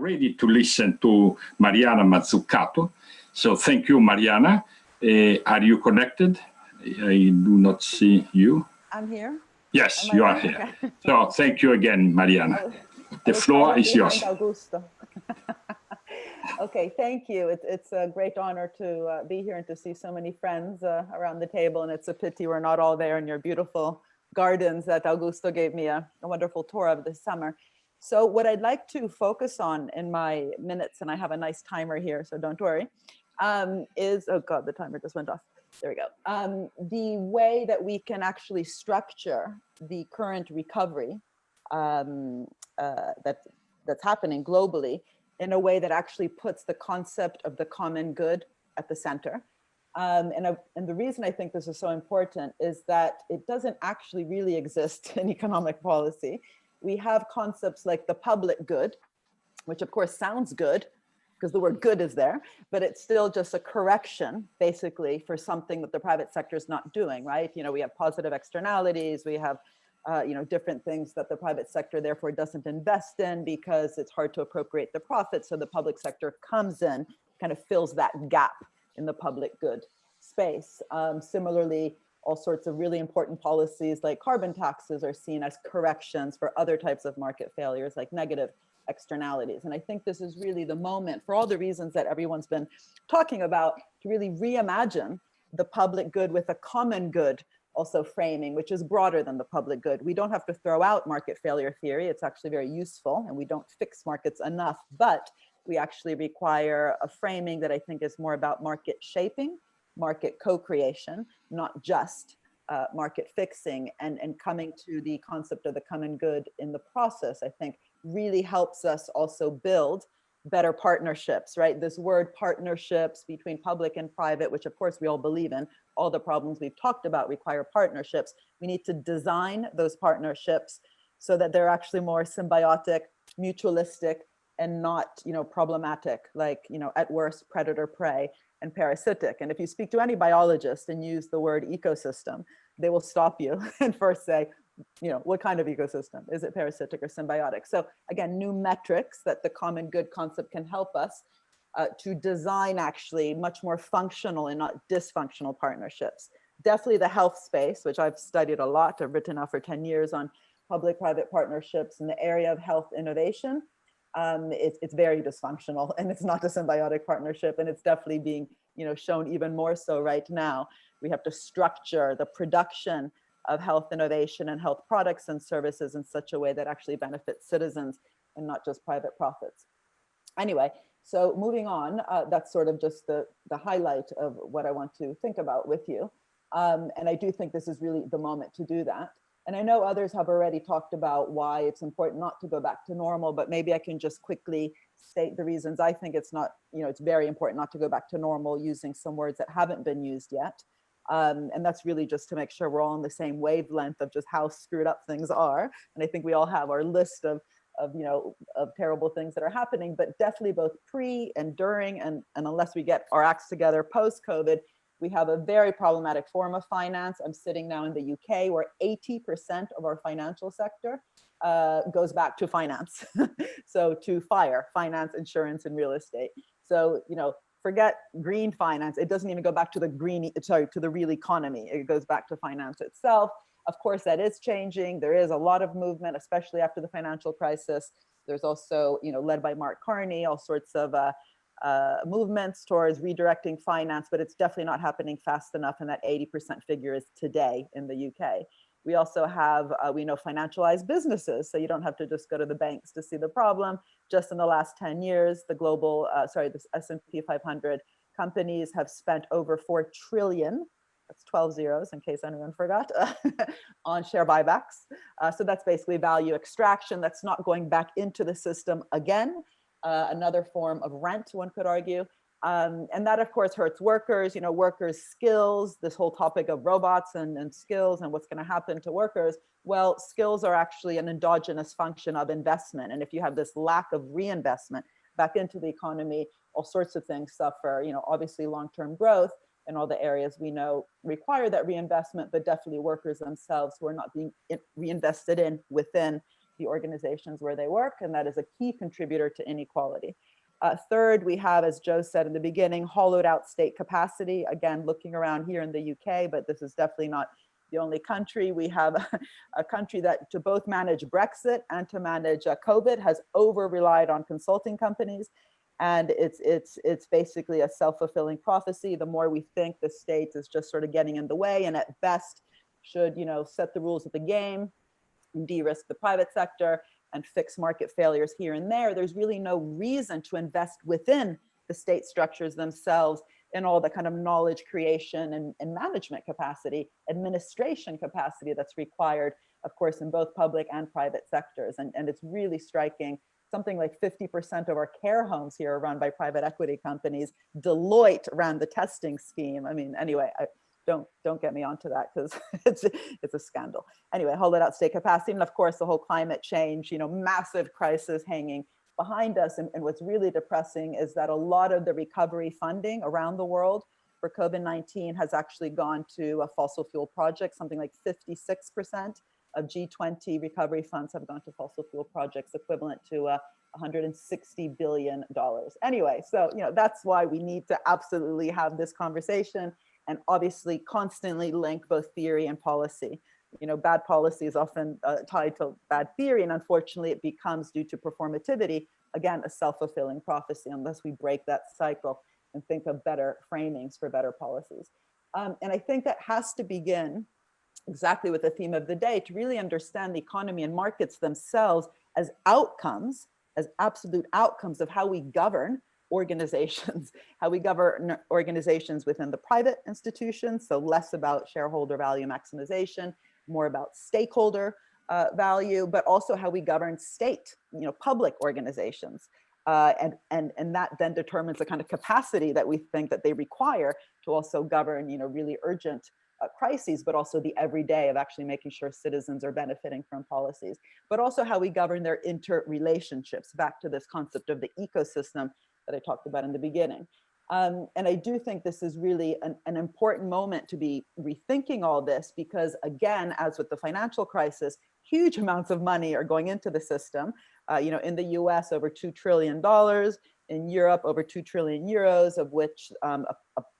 ready to listen to Mariana Mazzucato. So thank you, Mariana. Are you connected? I do not see you. I'm here. Yes, you are here. Okay. So thank you again, Mariana. The floor is yours. Augusto. Okay, thank you. It's a great honor to be here and to see so many friends around the table. And it's a pity we're not all there in your beautiful gardens that Augusto gave me a wonderful tour of this summer. So what I'd like to focus on in my minutes, and I have a nice timer here, so don't worry, is, oh God, the timer just went off. There we go. The way that we can actually structure the current recovery that's happening globally in a way that actually puts the concept of the common good at the center. And the reason I think this is so important is that it doesn't actually really exist in economic policy. We have concepts like the public good, which of course sounds good because the word good is there, but it's still just a correction basically for something that the private sector is not doing, right? You know, we have positive externalities, we have different things that the private sector therefore doesn't invest in because it's hard to appropriate the profits. So the public sector comes in, kind of fills that gap in the public good space. Similarly, all sorts of really important policies like carbon taxes are seen as corrections for other types of market failures like negative externalities. And I think this is really the moment, for all the reasons that everyone's been talking about, to really reimagine the public good with a common good also framing, which is broader than the public good. We don't have to throw out market failure theory. It's actually very useful and we don't fix markets enough, but we actually require a framing that I think is more about market shaping, market co-creation, not just market fixing, and coming to the concept of the common good in the process, I think really helps us also build better partnerships, right? This word partnerships between public and private, which of course we all believe in, all the problems we've talked about require partnerships. We need to design those partnerships so that they're actually more symbiotic, mutualistic, and not, problematic, like, at worst, predator prey and parasitic. And if you speak to any biologist and use the word ecosystem, they will stop you and first say, what kind of ecosystem? Is it parasitic or symbiotic? So again, new metrics that the common good concept can help us to design actually much more functional and not dysfunctional partnerships. Definitely the health space, which I've studied a lot. I've written now for 10 years on public-private partnerships in the area of health innovation. It's very dysfunctional and it's not a symbiotic partnership, and it's definitely being shown even more so right now. We have to structure the production of health innovation and health products and services in such a way that actually benefits citizens and not just private profits. Anyway, so moving on, that's sort of just the highlight of what I want to think about with you. And I do think this is really the moment to do that. And I know others have already talked about why it's important not to go back to normal, but maybe I can just quickly state the reasons I think it's not, it's very important not to go back to normal, using some words that haven't been used yet. And that's really just to make sure we're all on the same wavelength of just how screwed up things are. And I think we all have our list of terrible things that are happening, but definitely both pre and during, and unless we get our acts together post-COVID, we have a very problematic form of finance. I'm sitting now in the UK where 80% of our financial sector goes back to finance. So to finance, insurance, and real estate. So, forget green finance. It doesn't even go back to the to the real economy. It goes back to finance itself. Of course, that is changing. There is a lot of movement, especially after the financial crisis. There's also, led by Mark Carney, all sorts of movements towards redirecting finance, but it's definitely not happening fast enough. And that 80% figure is today in the UK. We also have, we know, financialized businesses. So you don't have to just go to the banks to see the problem. Just in the last 10 years, the global, the S&P 500 companies have spent over 4 trillion, that's 12 zeros in case anyone forgot, on share buybacks. So that's basically value extraction. That's not going back into the system again. Another form of rent, one could argue. And that, of course, hurts workers, workers' skills, this whole topic of robots and skills and what's going to happen to workers. Well, skills are actually an endogenous function of investment. And if you have this lack of reinvestment back into the economy, all sorts of things suffer, obviously long-term growth in all the areas we know require that reinvestment, but definitely workers themselves who are not being reinvested in within the organizations where they work, and that is a key contributor to inequality. Third, we have, as Joe said in the beginning, hollowed out state capacity. Again, looking around here in the UK, but this is definitely not the only country. We have a country that to both manage Brexit and to manage COVID has over-relied on consulting companies. And it's basically a self-fulfilling prophecy. The more we think the state is just sort of getting in the way and at best should, set the rules of the game, de-risk the private sector and fix market failures here and there, there's really no reason to invest within the state structures themselves in all the kind of knowledge creation and management capacity, administration capacity that's required, of course, in both public and private sectors. And it's really striking. Something like 50% of our care homes here are run by private equity companies. Deloitte ran the testing scheme. I mean, anyway, don't get me onto that because it's a scandal. Anyway, hold it out state capacity. And of course, the whole climate change, massive crisis hanging behind us. And what's really depressing is that a lot of the recovery funding around the world for COVID-19 has actually gone to a fossil fuel project. Something like 56% of G20 recovery funds have gone to fossil fuel projects, equivalent to $160 billion. Anyway, so that's why we need to absolutely have this conversation and obviously constantly link both theory and policy. Bad policy is often tied to bad theory, and unfortunately it becomes, due to performativity, again, a self-fulfilling prophecy unless we break that cycle and think of better framings for better policies. And I think that has to begin exactly with the theme of the day, to really understand the economy and markets themselves as outcomes, as absolute outcomes of how we govern organizations, how we govern organizations within the private institutions. So less about shareholder value maximization, more about stakeholder value, but also how we govern state, public organizations. And that then determines the kind of capacity that we think that they require to also govern, really urgent crises, but also the everyday of actually making sure citizens are benefiting from policies, but also how we govern their interrelationships, back to this concept of the ecosystem that I talked about in the beginning. And I do think this is really an important moment to be rethinking all this, because again, as with the financial crisis, huge amounts of money are going into the system. In the US, over $2 trillion, in Europe, over 2 trillion euros, of which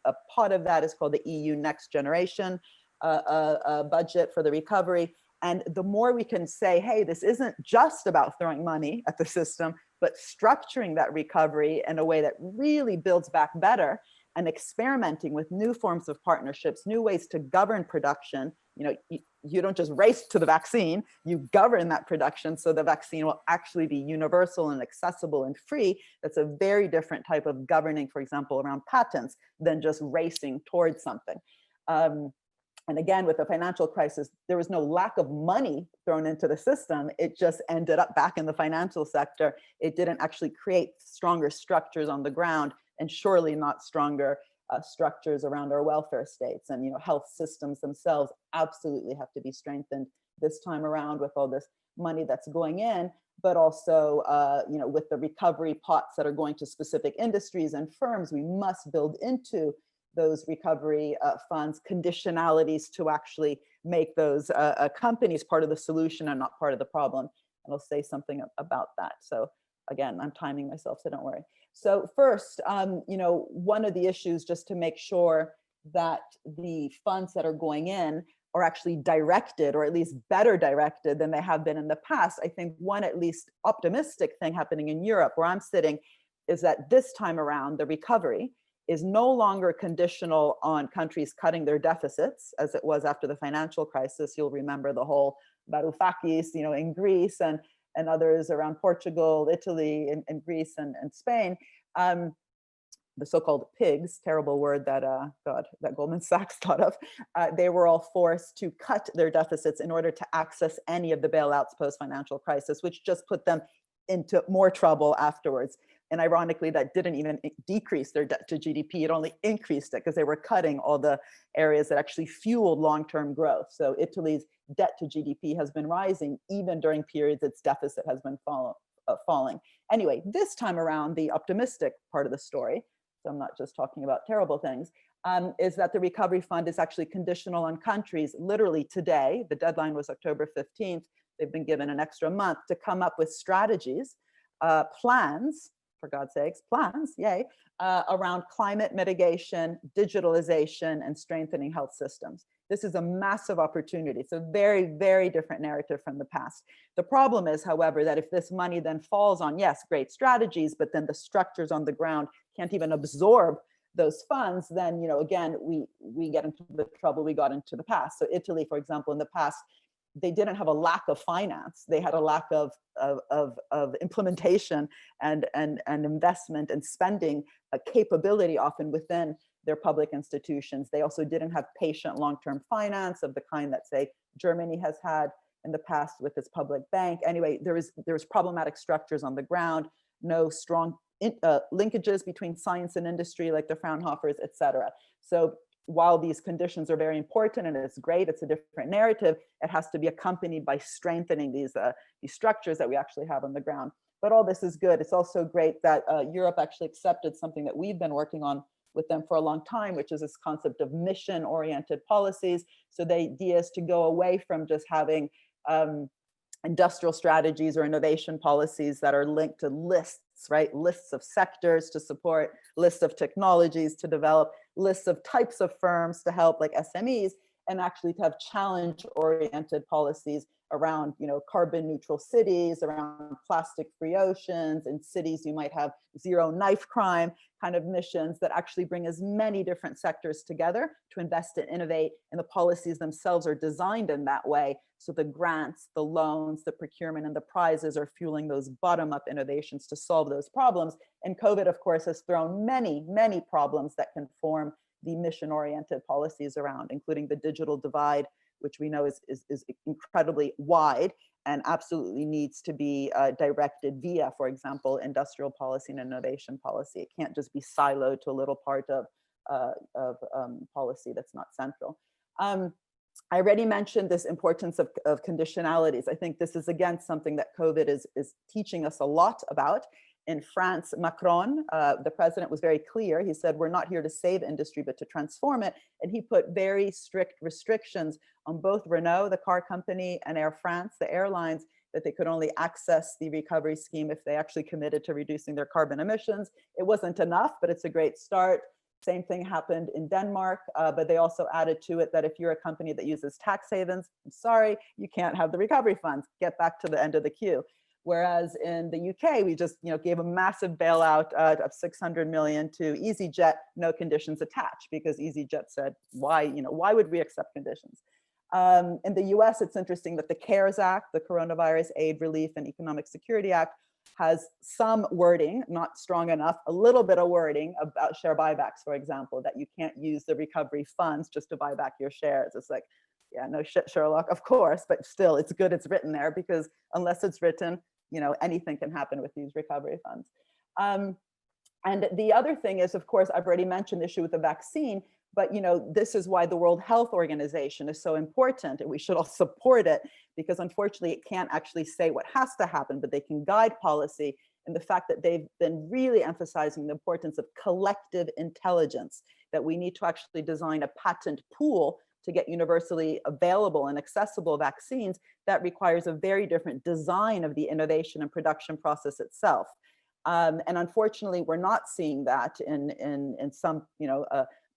a pot of that is called the EU Next Generation budget for the recovery. And the more we can say, hey, this isn't just about throwing money at the system, but structuring that recovery in a way that really builds back better and experimenting with new forms of partnerships, new ways to govern production. You don't just race to the vaccine, you govern that production so the vaccine will actually be universal and accessible and free. That's a very different type of governing, for example, around patents, than just racing towards something. And again, with the financial crisis, there was no lack of money thrown into the system. It just ended up back in the financial sector. It didn't actually create stronger structures on the ground, and surely not stronger structures around our welfare states. And health systems themselves absolutely have to be strengthened this time around with all this money that's going in, but also with the recovery pots that are going to specific industries and firms. We must build into those recovery funds conditionalities to actually make those companies part of the solution and not part of the problem. And I'll say something about that. So again, I'm timing myself, so don't worry. So first, one of the issues, just to make sure that the funds that are going in are actually directed, or at least better directed than they have been in the past. I think one at least optimistic thing happening in Europe, where I'm sitting, is that this time around, the recovery is no longer conditional on countries cutting their deficits, as it was after the financial crisis. You'll remember the whole Varoufakis, in Greece, and others around Portugal, Italy, and Greece and Spain. The so-called pigs, terrible word that that Goldman Sachs thought of, they were all forced to cut their deficits in order to access any of the bailouts post-financial crisis, which just put them into more trouble afterwards. And ironically, that didn't even decrease their debt to GDP, it only increased it because they were cutting all the areas that actually fueled long-term growth. So Italy's debt to GDP has been rising even during periods its deficit has been falling. Anyway, this time around, the optimistic part of the story, so I'm not just talking about terrible things, is that the recovery fund is actually conditional on countries literally today, the deadline was October 15th, they've been given an extra month to come up with strategies, plans, for God's sakes, plans, yay, around climate mitigation, digitalization, and strengthening health systems. This is a massive opportunity. It's a very, very different narrative from the past. The problem is, however, that if this money then falls on, yes, great strategies, but then the structures on the ground can't even absorb those funds, then, you know, again, we get into the trouble we got into the past. So Italy, for example, in the past, they didn't have a lack of finance. They had a lack of implementation and investment and spending capability often within their public institutions. They also didn't have patient long-term finance of the kind that, say, Germany has had in the past with its public bank. Anyway, there was problematic structures on the ground, no strong linkages between science and industry like the Fraunhofers, et cetera. So while these conditions are very important and it's great, it's a different narrative, it has to be accompanied by strengthening these structures that we actually have on the ground. But all this is good. It's also great that Europe actually accepted something that we've been working on with them for a long time, which is this concept of mission-oriented policies. So the idea is to go away from just having industrial strategies or innovation policies that are linked to lists, right? Lists of sectors to support, lists of technologies to develop, lists of types of firms to help, like SMEs, and actually to have challenge-oriented policies around, you know, carbon neutral cities, around plastic-free oceans. In cities, you might have zero knife crime kind of missions that actually bring as many different sectors together to invest and innovate. And the policies themselves are designed in that way. So the grants, the loans, the procurement, and the prizes are fueling those bottom-up innovations to solve those problems. And COVID, of course, has thrown many, many problems that can form the mission-oriented policies around, including the digital divide, which we know is incredibly wide and absolutely needs to be directed via, for example, industrial policy and innovation policy. It can't just be siloed to a little part of policy that's not central. I already mentioned this importance of conditionalities. I think this is, again, something that COVID is teaching us a lot about. In France, Macron, the president, was very clear. He said, we're not here to save industry, but to transform it. And he put very strict restrictions on both Renault, the car company, and Air France, the airlines, that they could only access the recovery scheme if they actually committed to reducing their carbon emissions. It wasn't enough, but it's a great start. Same thing happened in Denmark, but they also added to it that if you're a company that uses tax havens, I'm sorry, you can't have the recovery funds. Get back to the end of the queue. Whereas in the UK, we just gave a massive bailout of 600 million to EasyJet, no conditions attached, because EasyJet said, why would we accept conditions? In the US, it's interesting that the CARES Act, the Coronavirus Aid, Relief, and Economic Security Act, has some wording, not strong enough, a little bit of wording about share buybacks, for example, that you can't use the recovery funds just to buy back your shares. It's like, yeah, no shit, Sherlock, of course, but still, it's good it's written there, because unless it's written, anything can happen with these recovery funds. And the other thing is, of course, I've already mentioned the issue with the vaccine, but this is why the World Health Organization is so important, and we should all support it, because unfortunately it can't actually say what has to happen, but they can guide policy. And the fact that they've been really emphasizing the importance of collective intelligence, that we need to actually design a patent pool to get universally available and accessible vaccines, that requires a very different design of the innovation and production process itself. And unfortunately, we're not seeing that in some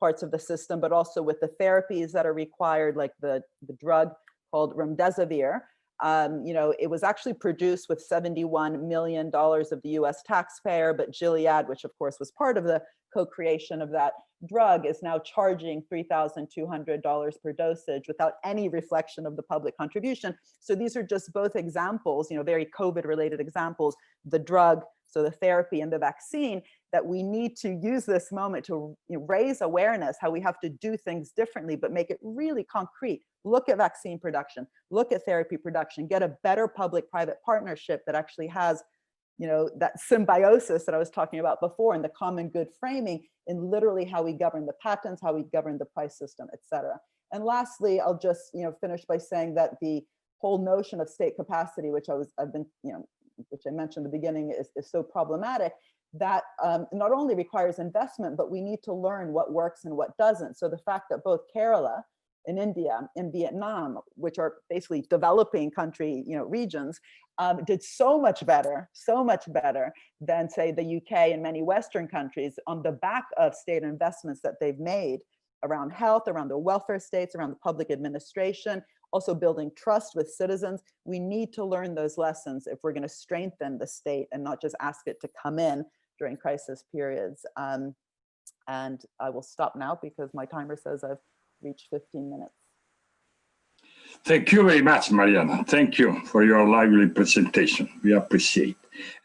parts of the system, but also with the therapies that are required, like the drug called remdesivir. It was actually produced with $71 million of the US taxpayer, but Gilead, which of course was part of the co-creation of that drug, is now charging $3,200 per dosage without any reflection of the public contribution. So these are just both examples, very COVID-related examples, the drug, so the therapy and the vaccine, that we need to use this moment to raise awareness how we have to do things differently, but make it really concrete. Look at vaccine production, look at therapy production, get a better public-private partnership that actually has that symbiosis that I was talking about before, and the common good framing in literally how we govern the patents, how we govern the price system, et cetera. And lastly, I'll just finish by saying that the whole notion of state capacity, which I mentioned in the beginning, is so problematic, that not only requires investment, but we need to learn what works and what doesn't. So the fact that both Kerala in India, in Vietnam, which are basically developing country, regions, did so much better than, say, the UK and many Western countries on the back of state investments that they've made around health, around the welfare states, around the public administration, also building trust with citizens. We need to learn those lessons if we're going to strengthen the state and not just ask it to come in during crisis periods. And I will stop now because my timer says I've reached 15 minutes. Thank you very much, Mariana. Thank you for your lively presentation. We appreciate.